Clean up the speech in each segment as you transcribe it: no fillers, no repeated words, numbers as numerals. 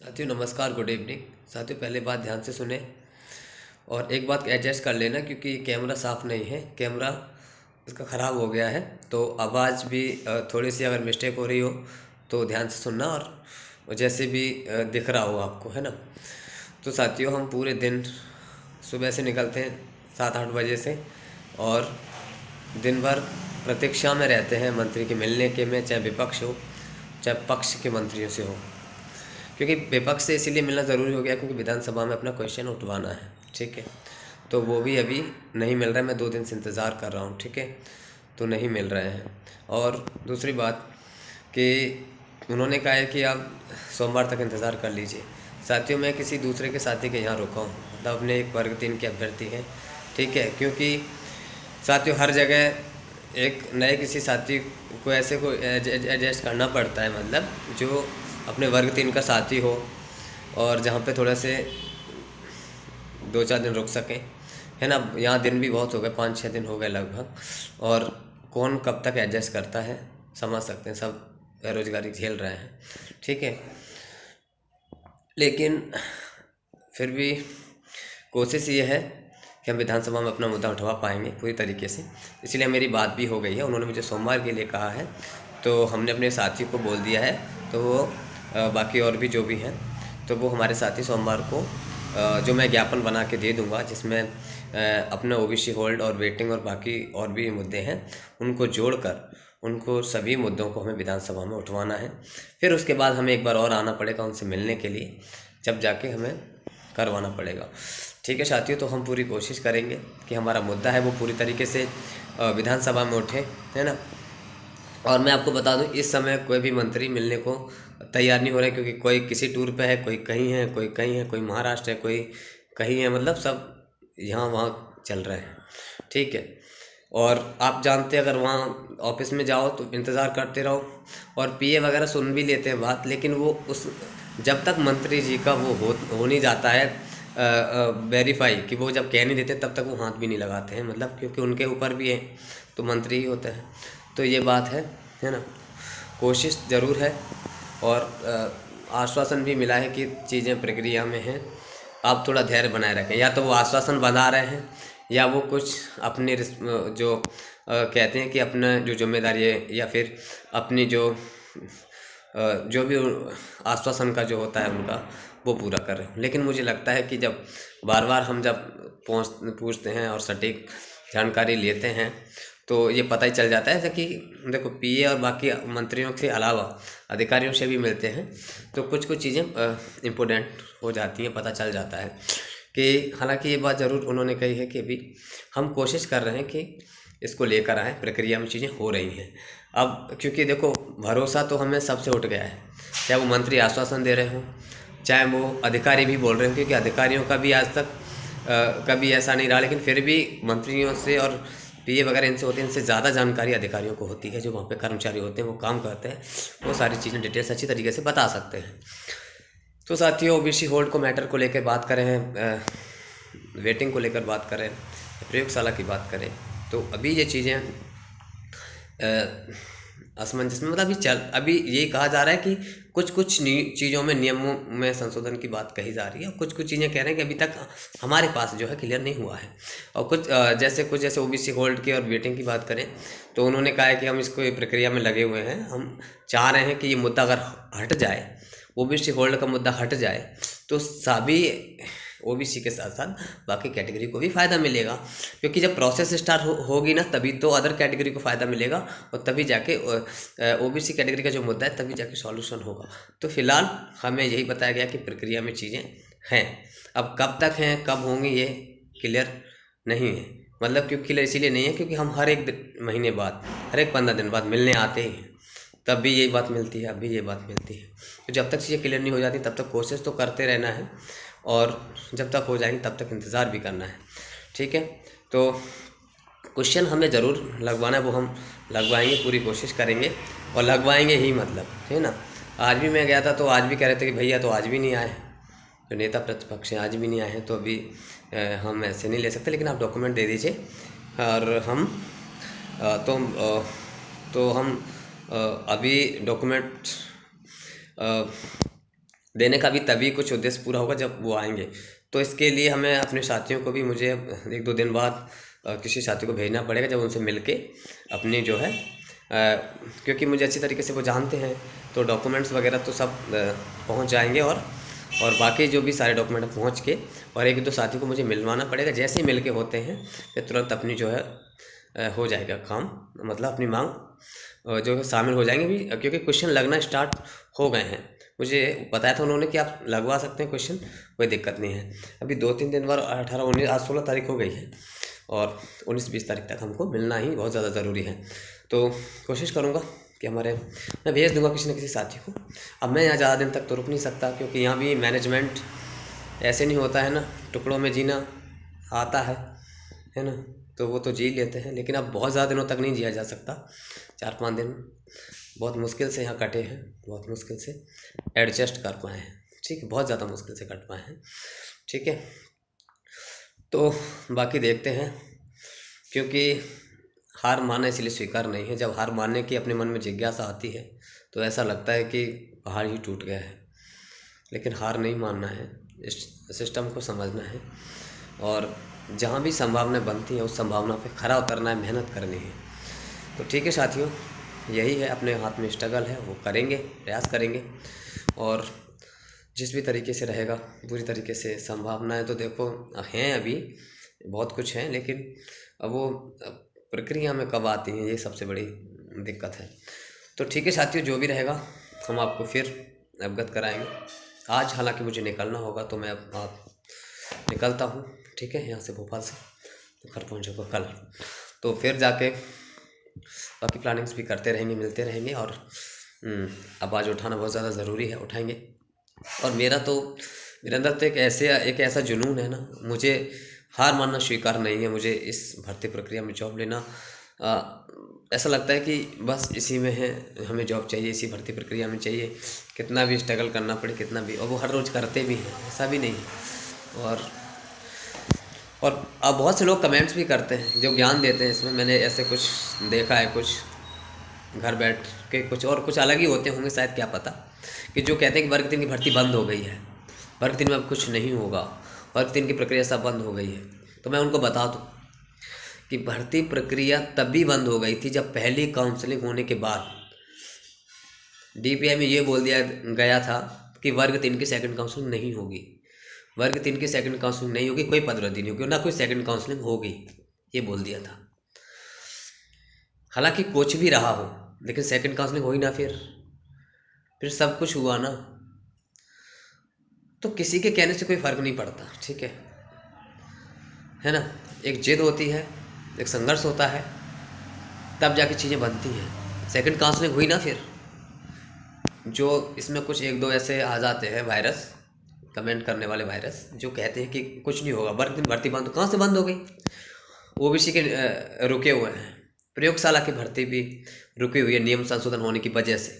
साथियों नमस्कार, good evening. साथियों पहले बात ध्यान से सुने और एक बात एडजस्ट कर लेना, क्योंकि कैमरा साफ़ नहीं है, कैमरा इसका ख़राब हो गया है, तो आवाज़ भी थोड़ी सी अगर मिस्टेक हो रही हो तो ध्यान से सुनना, और जैसे भी दिख रहा हो आपको, है ना। तो साथियों हम पूरे दिन सुबह से निकलते हैं 7-8 बजे से, और दिन भर प्रतीक्षा में रहते हैं मंत्री के मिलने के में, चाहे विपक्ष हो चाहे पक्ष के मंत्रियों से हो। क्योंकि विपक्ष से इसीलिए मिलना ज़रूरी हो गया क्योंकि विधानसभा में अपना क्वेश्चन उठवाना है, ठीक है। तो वो भी अभी नहीं मिल रहा है, मैं 2 दिन से इंतज़ार कर रहा हूँ, ठीक है, तो नहीं मिल रहे हैं। और दूसरी बात कि उन्होंने कहा है कि आप सोमवार तक इंतज़ार कर लीजिए। साथियों मैं किसी दूसरे के साथी के यहाँ रुका हूँ, मतलब अपने एक वर्ग 3 के अभ्यर्थी हैं, ठीक है। क्योंकि साथियों हर जगह एक नए किसी साथी को ऐसे को एडजस्ट करना पड़ता है, मतलब जो अपने वर्ग 3 का साथी हो और जहाँ पे थोड़ा से 2-4 दिन रुक सकें, है ना। यहाँ दिन भी बहुत हो गए, 5-6 दिन हो गए लगभग, और कौन कब तक एडजस्ट करता है समझ सकते हैं, सब बेरोजगारी झेल रहे हैं, ठीक है। लेकिन फिर भी कोशिश ये है कि हम विधानसभा में अपना मुद्दा उठवा पाएंगे पूरी तरीके से, इसलिए मेरी बात भी हो गई है। उन्होंने मुझे सोमवार के लिए कहा है, तो हमने अपने साथियों को बोल दिया है, तो वो बाकी और भी जो भी हैं, तो वो हमारे साथी सोमवार को जो मैं ज्ञापन बना के दे दूंगा, जिसमें अपना ओबीसी होल्ड और वेटिंग और बाकी और भी मुद्दे हैं, उनको जोड़कर उनको सभी मुद्दों को हमें विधानसभा में उठवाना है। फिर उसके बाद हमें एक बार और आना पड़ेगा उनसे मिलने के लिए, जब जाके हमें करवाना पड़ेगा, ठीक है साथियों। तो हम पूरी कोशिश करेंगे कि हमारा मुद्दा है वो पूरी तरीके से विधानसभा में उठे, है ना। और मैं आपको बता दूं, इस समय कोई भी मंत्री मिलने को तैयार नहीं हो रहा है, क्योंकि कोई किसी टूर पे है, कोई कहीं है, कोई कहीं है, कोई महाराष्ट्र है, कोई कहीं है, मतलब सब यहाँ वहाँ चल रहे हैं, ठीक है। और आप जानते हैं, अगर वहाँ ऑफिस में जाओ तो इंतज़ार करते रहो, और पीए वगैरह सुन भी लेते हैं बात, लेकिन वो उस जब तक मंत्री जी का वो हो नहीं जाता है वेरीफाई, कि वो जब कह नहीं देते तब तक वो हाथ भी नहीं लगाते हैं, मतलब क्योंकि उनके ऊपर भी है तो मंत्री ही होते हैं। तो ये बात है ना। कोशिश ज़रूर है, और आश्वासन भी मिला है कि चीज़ें प्रक्रिया में हैं, आप थोड़ा धैर्य बनाए रखें। या तो वो आश्वासन बना रहे हैं, या वो कुछ अपने जो कहते हैं कि अपना जो जिम्मेदारी है, या फिर अपनी जो भी आश्वासन का जो होता है उनका, वो पूरा कर रहे हैं। लेकिन मुझे लगता है कि जब बार बार हम जब पूछते हैं और सटीक जानकारी लेते हैं, तो ये पता ही चल जाता है कि देखो, पीए और बाकी मंत्रियों के अलावा अधिकारियों से भी मिलते हैं, तो कुछ कुछ चीज़ें इम्पोर्टेंट हो जाती हैं, पता चल जाता है कि हालांकि ये बात ज़रूर उन्होंने कही है कि अभी हम कोशिश कर रहे हैं कि इसको लेकर आएँ, प्रक्रिया में चीज़ें हो रही हैं अब। क्योंकि देखो, भरोसा तो हमें सबसे उठ गया है, चाहे वो मंत्री आश्वासन दे रहे हों, चाहे वो अधिकारी भी बोल रहे हों, क्योंकि अधिकारियों का भी आज तक कभी ऐसा नहीं रहा, लेकिन फिर भी मंत्रियों से और पीए वगैरह इनसे होती है, इनसे ज़्यादा जानकारी अधिकारियों को होती है, जो वहाँ पे कर्मचारी होते हैं, वो काम करते हैं, वो सारी चीज़ें डिटेल्स अच्छी तरीके से बता सकते हैं। तो साथियों, ओबीसी होल्ड को मैटर को लेकर बात करें, वेटिंग को लेकर बात करें, प्रयोगशाला की बात करें, तो अभी ये चीज़ें असमंजस में, मतलब अभी ये कहा जा रहा है कि कुछ कुछ चीज़ों में नियमों में संशोधन की बात कही जा रही है, और कुछ कुछ चीज़ें कह रहे हैं कि अभी तक हमारे पास जो है क्लियर नहीं हुआ है। और कुछ जैसे ओबीसी होल्ड की और वेटिंग की बात करें, तो उन्होंने कहा है कि हम इसको प्रक्रिया में लगे हुए हैं, हम चाह रहे हैं कि ये मुद्दा अगर हट जाए, ओबीसी होल्ड का मुद्दा हट जाए, तो सभी ओबीसी के साथ साथ बाकी कैटेगरी को भी फ़ायदा मिलेगा, क्योंकि जब प्रोसेस स्टार्ट होगी ना, तभी तो अदर कैटेगरी को फ़ायदा मिलेगा, और तभी जाके ओबीसी कैटेगरी का जो मुद्दा है तभी जाके सॉल्यूशन होगा। तो फिलहाल हमें यही बताया गया कि प्रक्रिया में चीज़ें हैं, अब कब तक हैं कब होंगी ये क्लियर नहीं है, मतलब क्यों क्लियर इसीलिए नहीं है क्योंकि हम हर एक महीने बाद, हर एक 15 दिन बाद मिलने आते हैं, तब भी यही बात मिलती है, अब भी ये बात मिलती है। तो जब तक चीज़ें क्लियर नहीं हो जाती तब तक कोशिश तो करते रहना है, और जब तक हो जाएंगी तब तक इंतज़ार भी करना है, ठीक है। तो क्वेश्चन हमें ज़रूर लगवाना है, वो हम लगवाएंगे, पूरी कोशिश करेंगे, और लगवाएंगे ही, मतलब, है ना। आज भी मैं गया था तो आज भी कह रहे थे कि भैया तो आज भी नहीं आए, जो नेता प्रतिपक्ष हैं आज भी नहीं आए हैं, तो अभी हम ऐसे नहीं ले सकते, लेकिन आप डॉक्यूमेंट दे दीजिए, और हम तो हम अभी डॉक्यूमेंट देने का भी तभी कुछ उद्देश्य पूरा होगा जब वो आएंगे। तो इसके लिए हमें अपने साथियों को भी, मुझे 1-2 दिन बाद किसी साथी को भेजना पड़ेगा, जब उनसे मिलके अपनी जो है क्योंकि मुझे अच्छी तरीके से वो जानते हैं, तो डॉक्यूमेंट्स वगैरह तो सब पहुंच जाएंगे, और बाकी जो भी सारे डॉक्यूमेंट पहुंच के, और 1-2 साथी को मुझे मिलवाना पड़ेगा। जैसे ही मिल के होते हैं फिर तुरंत अपनी जो है हो जाएगा काम, मतलब अपनी मांग जो है शामिल हो जाएंगे भी, क्योंकि क्वेश्चन लगना स्टार्ट हो गए हैं। मुझे बताया था उन्होंने कि आप लगवा सकते हैं क्वेश्चन, कोई दिक्कत नहीं है। अभी 2-3 दिन बाद 18, 19, आज 16 तारीख हो गई है, और 19-20 तारीख तक हमको मिलना ही बहुत ज़्यादा ज़रूरी है। तो कोशिश करूँगा कि मैं भेज दूँगा किसी न किसी साथी को। अब मैं यहाँ ज़्यादा दिन तक तो रुक नहीं सकता, क्योंकि यहाँ भी मैनेजमेंट ऐसे नहीं होता है ना, टुकड़ों में जीना आता है ना, तो वो तो जी लेते हैं, लेकिन अब बहुत ज़्यादा दिनों तक नहीं जिया जा सकता। 4-5 दिन बहुत मुश्किल से यहाँ कटे हैं, बहुत मुश्किल से एडजस्ट कर पाए हैं, ठीक है, बहुत ज़्यादा मुश्किल से कट पाए हैं, ठीक है। तो बाकी देखते हैं, क्योंकि हार मानना इसलिए स्वीकार नहीं है। जब हार मानने की अपने मन में जिज्ञासा आती है तो ऐसा लगता है कि पहाड़ ही टूट गया है, लेकिन हार नहीं मानना है, इस सिस्टम को समझना है, और जहाँ भी संभावना बनती है उस संभावना पे खरा उतरना है, मेहनत करनी है। तो ठीक है साथियों, यही है, अपने हाथ में स्ट्रगल है, वो करेंगे, प्रयास करेंगे, और जिस भी तरीके से रहेगा पूरी तरीके से। संभावनाएं तो देखो हैं, अभी बहुत कुछ हैं, लेकिन अब वो प्रक्रिया में कब आती हैं, ये सबसे बड़ी दिक्कत है। तो ठीक है साथियों, जो भी रहेगा हम आपको फिर अवगत कराएंगे। आज हालांकि मुझे निकलना होगा, तो मैं अब निकलता हूँ, ठीक है, यहाँ से भोपाल से, तो घर पहुँचूँगा कल। तो फिर जाके बाकी प्लानिंग्स भी करते रहेंगे, मिलते रहेंगे, और आवाज़ उठाना बहुत ज़्यादा ज़रूरी है, उठाएंगे। और मेरे अंदर तो एक ऐसा जुनून है ना, मुझे हार मानना स्वीकार नहीं है। मुझे इस भर्ती प्रक्रिया में जॉब लेना ऐसा लगता है कि बस इसी में है, हमें जॉब चाहिए, इसी भर्ती प्रक्रिया में चाहिए, कितना भी स्ट्रगल करना पड़े, कितना भी, और वो हर रोज़ करते भी हैं, ऐसा भी नहीं है। और अब बहुत से लोग कमेंट्स भी करते हैं जो ज्ञान देते हैं इसमें, मैंने ऐसे कुछ देखा है, कुछ घर बैठ के कुछ अलग ही होते होंगे शायद, क्या पता, कि जो कहते हैं कि वर्ग 3 की भर्ती बंद हो गई है, वर्ग 3 में अब कुछ नहीं होगा, वर्ग 3 की प्रक्रिया सब बंद हो गई है। तो मैं उनको बता दूँ कि भर्ती प्रक्रिया तभी बंद हो गई थी जब पहली काउंसलिंग होने के बाद DPI में ये बोल दिया गया था कि वर्ग 3 की सेकंड काउंसलिंग नहीं होगी, वर्ग 3 की सेकंड काउंसलिंग नहीं होगी, कोई पदोन्नति नहीं होगी, ना कोई सेकंड काउंसलिंग होगी, ये बोल दिया था। हालांकि कुछ भी रहा हो, लेकिन सेकंड काउंसलिंग हो ही ना, फिर सब कुछ हुआ ना। तो किसी के कहने से कोई फ़र्क नहीं पड़ता, ठीक है ना। एक जिद होती है, एक संघर्ष होता है, तब जाके चीज़ें बनती हैं। सेकंड काउंसलिंग हुई ना, फिर जो इसमें कुछ 1-2 ऐसे आ जाते हैं वायरस, कमेंट करने वाले वायरस, जो कहते हैं कि कुछ नहीं होगा, वर्ग 3 भर्ती बंद, कहाँ से बंद हो गई? OBC के रुके हुए हैं, प्रयोगशाला की भर्ती भी रुकी हुई है नियम संशोधन होने की वजह से।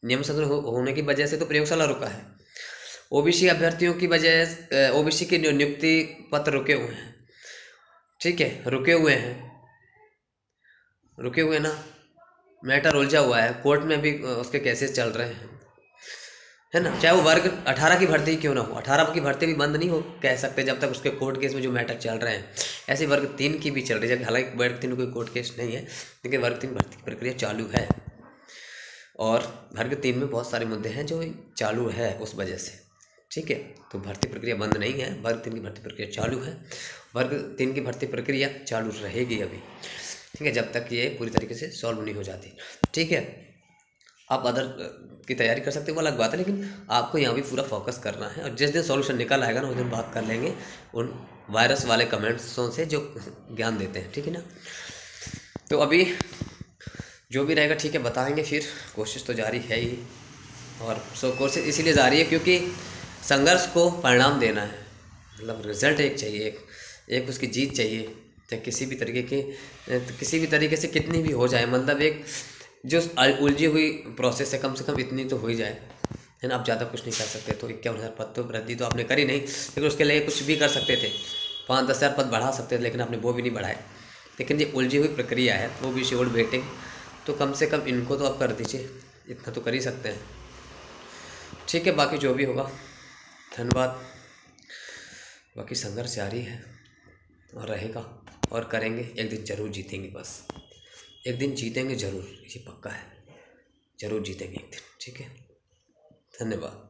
नियम संशोधन होने की वजह से तो प्रयोगशाला रुका है। OBC अभ्यर्थियों की वजह, OBC के नियुक्ति पत्र रुके हुए हैं, ठीक है, रुके हुए ना, मैटर उलझा हुआ है, कोर्ट में भी उसके केसेस चल रहे हैं, है ना। चाहे वो वर्ग 18 की भर्ती क्यों ना हो, 18 की भर्ती भी बंद नहीं हो कह सकते जब तक उसके कोर्ट केस में जो मैटर चल रहे हैं। ऐसे वर्ग 3 की भी चल रही है, हालांकि वर्ग 3 में कोई कोर्ट केस नहीं है, लेकिन वर्ग 3 भर्ती की प्रक्रिया चालू है, और वर्ग 3 में बहुत सारे मुद्दे हैं जो चालू है उस वजह से, ठीक है। तो भर्ती प्रक्रिया बंद नहीं है, वर्ग 3 की भर्ती प्रक्रिया चालू है, वर्ग 3 की भर्ती प्रक्रिया चालू रहेगी अभी, ठीक है, जब तक ये पूरी तरीके से सॉल्व नहीं हो जाती, ठीक है। आप अदर की तैयारी कर सकते हो, वो अलग बात है, लेकिन आपको यहाँ भी पूरा फोकस करना है, और जिस दिन सॉल्यूशन निकल आएगा ना, उस दिन बात कर लेंगे उन वायरस वाले कमेंट्सों से जो ज्ञान देते हैं, ठीक है ना। तो अभी जो भी रहेगा, ठीक है, बताएंगे, फिर कोशिश तो जारी है ही, और कोशिश इसीलिए जारी है क्योंकि संघर्ष को परिणाम देना है, मतलब रिजल्ट एक चाहिए, एक उसकी जीत चाहिए, चाहे किसी भी तरीके से कितनी भी हो जाए, मतलब एक जो उलझी हुई प्रोसेस है, कम से कम इतनी तो हो ही जाए, है ना। आप ज़्यादा कुछ नहीं कर सकते, तो 51,000 पद तो वृद्धि तो आपने करी नहीं, लेकिन उसके लिए कुछ भी कर सकते थे, 5-10 हज़ार पद बढ़ा सकते थे, लेकिन आपने वो भी नहीं बढ़ाए। लेकिन ये उलझी हुई प्रक्रिया है, वो भी शेड्यूल वेटिंग, तो कम से कम इनको तो आप कर दीजिए, इतना तो कर ही सकते हैं, ठीक है, बाकी जो भी होगा, धन्यवाद। बाकी संघर्ष जारी है और रहेगा और करेंगे, एक दिन ज़रूर जीतेंगे। बस एक दिन जीतेंगे ज़रूर, ये पक्का है, ज़रूर जीतेंगे एक दिन। ठीक है, धन्यवाद।